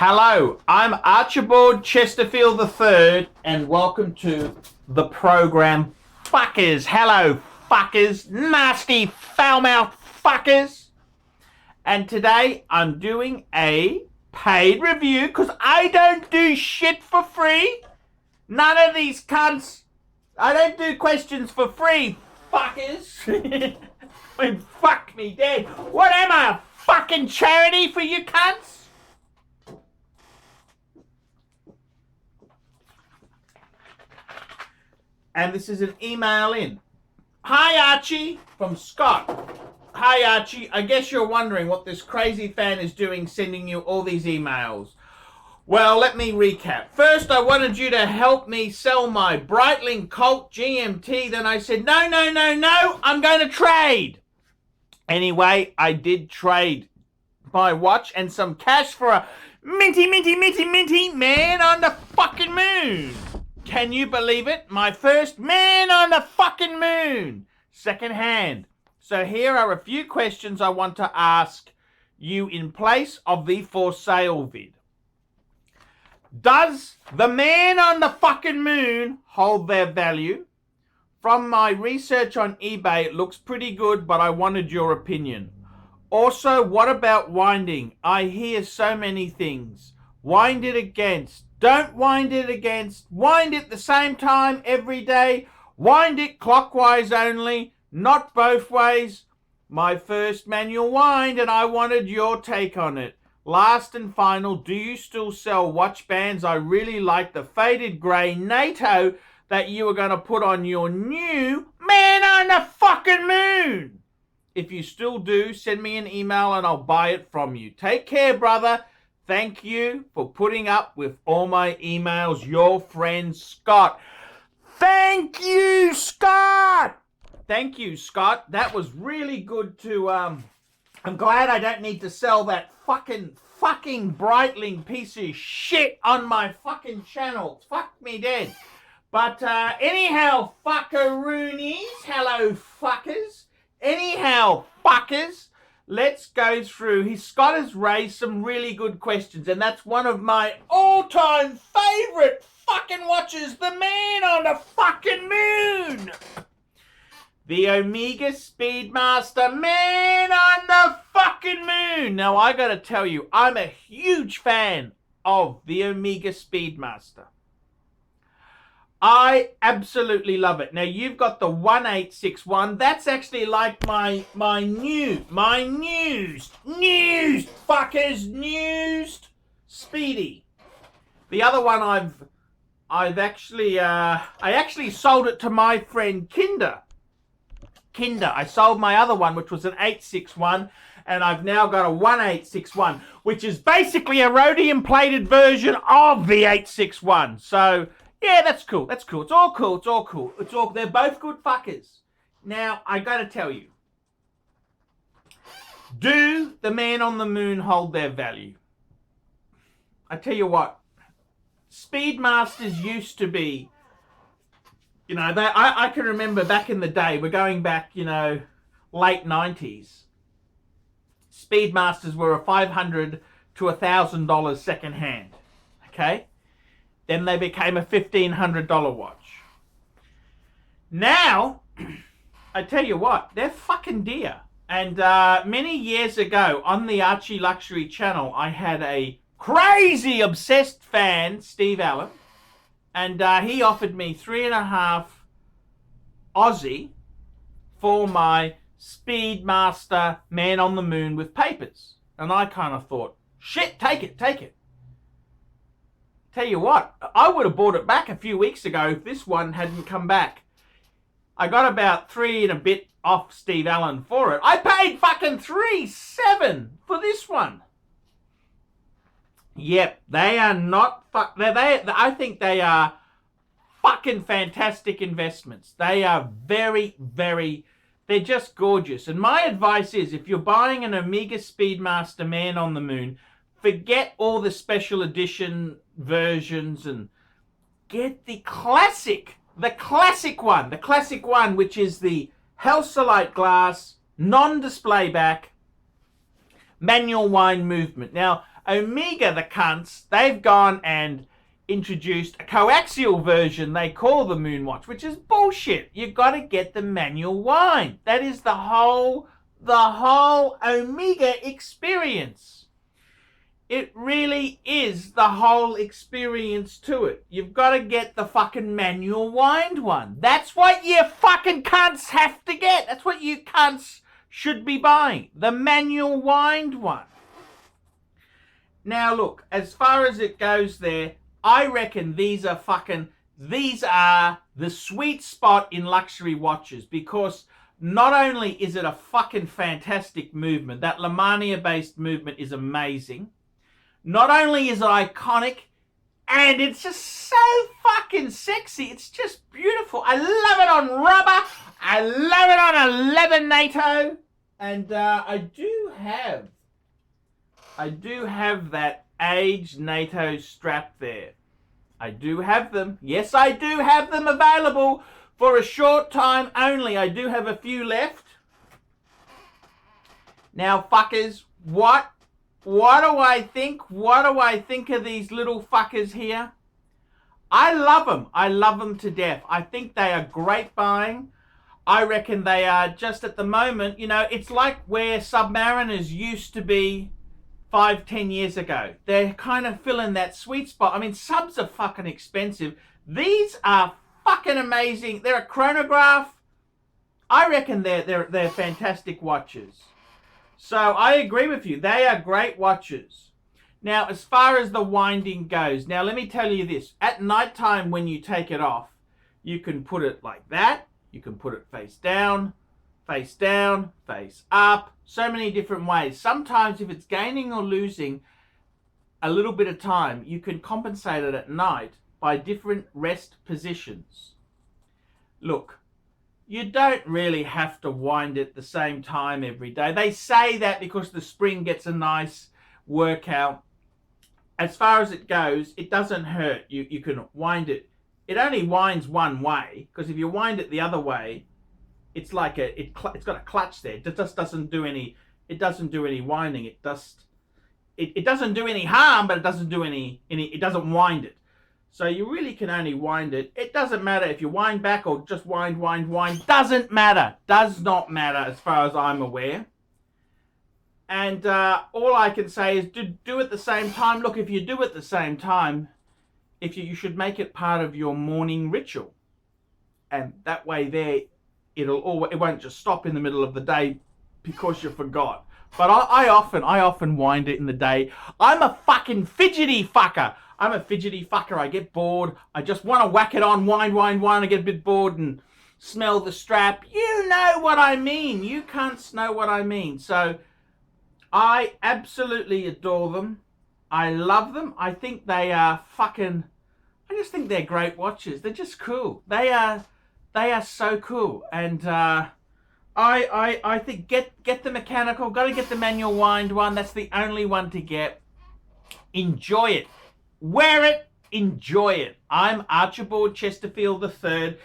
Hello, I'm Archibald Chesterfield III, and welcome to the program Fuckers. Hello, fuckers, nasty, foul-mouthed fuckers. And today I'm doing a paid review because I don't do shit for free. None of these cunts. I don't do questions for free, fuckers. I mean, fuck me dead. What am I, a fucking charity for you cunts? And this is an email in. Hi Archie, from Scott. Hi Archie, I guess you're wondering what this crazy fan is doing sending you all these emails. Well, let me recap. First, I wanted you to help me sell my Breitling Colt GMT. Then I said, no, I'm going to trade. Anyway, I did trade my watch and some cash for a minty man on the fucking moon. Can you believe it? My first man on the fucking moon. Second hand. So here are a few questions I want to ask you in place of the for sale vid. Does the man on the fucking moon hold their value? From my research on eBay, it looks pretty good, but I wanted your opinion. Also, what about winding? I hear so many things. Wind it against. Don't wind it against. Wind it the same time every day. Wind it clockwise only, not both ways. My first manual wind, and I wanted your take on it. Last and final, do you still sell watch bands? I really like the faded grey NATO that you were going to put on your new man on the fucking moon. If you still do, send me an email and I'll buy it from you. Take care, brother. Thank you for putting up with all my emails. Your friend, Scott. Thank you, Scott. Thank you, Scott. That was really good to, I'm glad I don't need to sell that fucking Breitling piece of shit on my fucking channel. Fuck me dead. But, anyhow, fuckaroonies. Hello, fuckers. Anyhow, fuckers. Let's go through. Scott has raised some really good questions, and that's one of my all-time favorite fucking watches, the man on the fucking moon. The Omega Speedmaster, man on the fucking moon. Now, I gotta tell you, I'm a huge fan of the Omega Speedmaster. I absolutely love it. Now, you've got the 1861. That's actually like my newest Speedy. The other one I actually sold it to my friend Kinder. I sold my other one, which was an 861, and I've now got a 1861, which is basically a rhodium plated version of the 861. So, yeah, that's cool. It's all cool. They're both good fuckers. Now, I gotta tell you, do the man on the moon hold their value? I tell you what, Speedmasters used to be, you know, I can remember back in the day, we're going back, you know, late 90s. Speedmasters were a $500 to $1,000 second hand, okay? Then they became a $1,500 watch. Now, I tell you what, they're fucking dear. And many years ago on the ArchieLuxury channel, I had a crazy obsessed fan, Steve Allen, and he offered me 3.5 Aussie for my Speedmaster man on the moon with papers. And I kind of thought, shit, take it. Tell you what, I would have bought it back a few weeks ago if this one hadn't come back. I got about 3 and a bit off Steve Allen for it. I paid fucking $3.7 for this one. Yep, they are not I think they are fucking fantastic investments. They are very, they're just gorgeous. And my advice is, if you're buying an Omega Speedmaster man on the moon, forget all the special edition versions and get the classic one, which is the Halcyon glass, non-display back, manual wind movement. Now, Omega, the cunts, they've gone and introduced a coaxial version they call the Moonwatch, which is bullshit. You've got to get the manual wind. That is the whole Omega experience. It really is the whole experience to it. You've got to get the fucking manual wind one. That's what you fucking cunts have to get. That's what you cunts should be buying. The manual wind one. Now look, as far as it goes there, I reckon these are the sweet spot in luxury watches, because not only is it a fucking fantastic movement, that Lamania based movement is amazing. Not only is it iconic, and it's just so fucking sexy. It's just beautiful. I love it on rubber. I love it on a leather NATO. And I do have that aged NATO strap there. I do have them. Yes, I do have them available for a short time only. I do have a few left. Now, fuckers, what do I think? What do I think of these little fuckers here? I love them. I love them to death. I think they are great buying. I reckon they are just at the moment, you know, it's like where Submariners used to be 5-10 years ago. They're kind of filling that sweet spot. I mean, subs are fucking expensive. These are fucking amazing. They're a chronograph. I reckon they're fantastic watches. So I agree with you. They are great watches. Now, as far as the winding goes, now let me tell you this. At nighttime when you take it off, you can put it like that. You can put it face down, face up. So many different ways. Sometimes if it's gaining or losing a little bit of time, you can compensate it at night by different rest positions. Look, you don't really have to wind it the same time every day. They say that because the spring gets a nice workout. As far as it goes, it doesn't hurt. You can wind it. It only winds one way, because if you wind it the other way, it's like it's got a clutch there. It just doesn't do any. It doesn't do any winding. It doesn't do any harm, but it doesn't do any. It doesn't wind it. So you really can only wind it. It doesn't matter if you wind back or just wind. Doesn't matter. Does not matter as far as I'm aware. And all I can say is do at the same time. Look, if you do at the same time, you should make it part of your morning ritual. And that way there, it won't just stop in the middle of the day because you forgot. But I often wind it in the day. I'm a fucking fidgety fucker. I get bored. I just want to whack it on, wind. I get a bit bored and smell the strap. You know what I mean. You cunts know what I mean. So I absolutely adore them. I love them. I think they are fucking... I just think they're great watches. They're just cool. They are so cool. And I think get the mechanical. Got to get the manual wind one. That's the only one to get. Enjoy it. Wear it. Enjoy it. I'm Archibald Chesterfield III.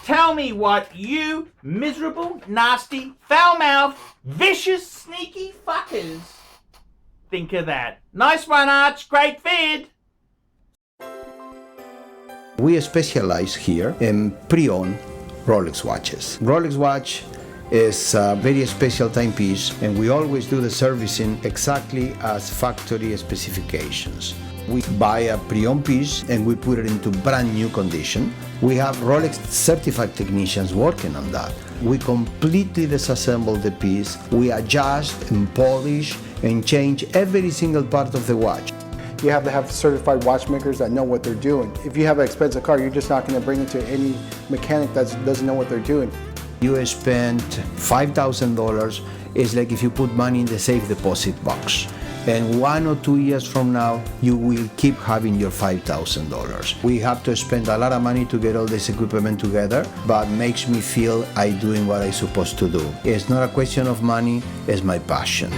Tell me what you miserable, nasty, foul-mouthed, vicious, sneaky fuckers think of that. Nice one, Arch. Great vid. We specialize here in pre-owned Rolex watches. Rolex watch is a very special timepiece, and we always do the servicing exactly as factory specifications. We buy a pre-owned piece and we put it into brand new condition. We have Rolex certified technicians working on that. We completely disassemble the piece. We adjust and polish and change every single part of the watch. You have to have certified watchmakers that know what they're doing. If you have an expensive car, you're just not going to bring it to any mechanic that doesn't know what they're doing. You spend $5,000, it's like if you put money in the safe deposit box. And 1 or 2 years from now, you will keep having your $5,000. We have to spend a lot of money to get all this equipment together, but makes me feel I'm doing what I'm supposed to do. It's not a question of money, it's my passion.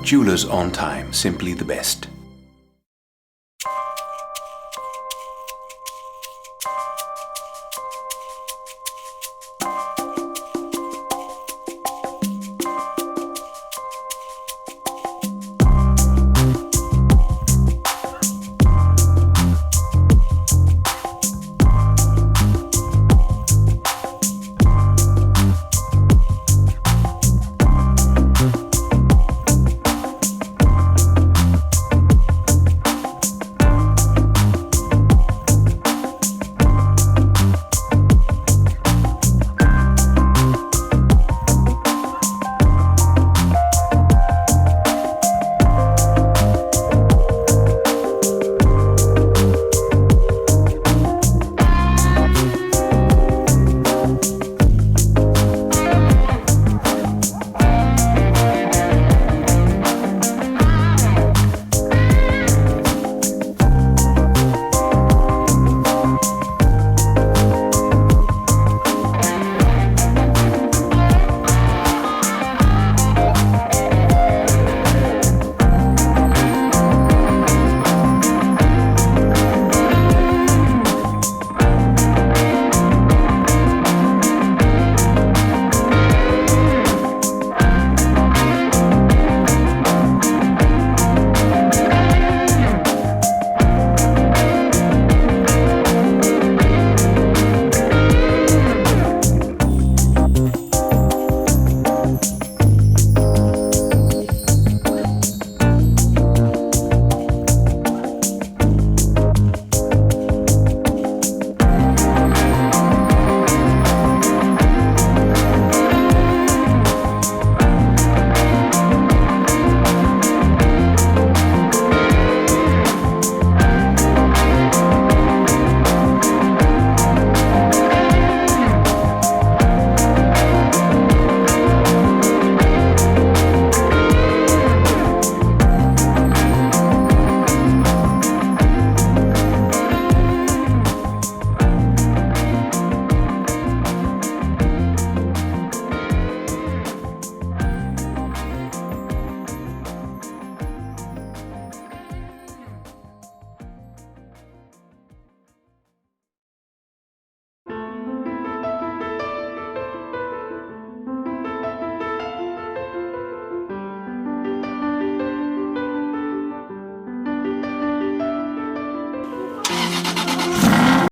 Jewelers on time, simply the best.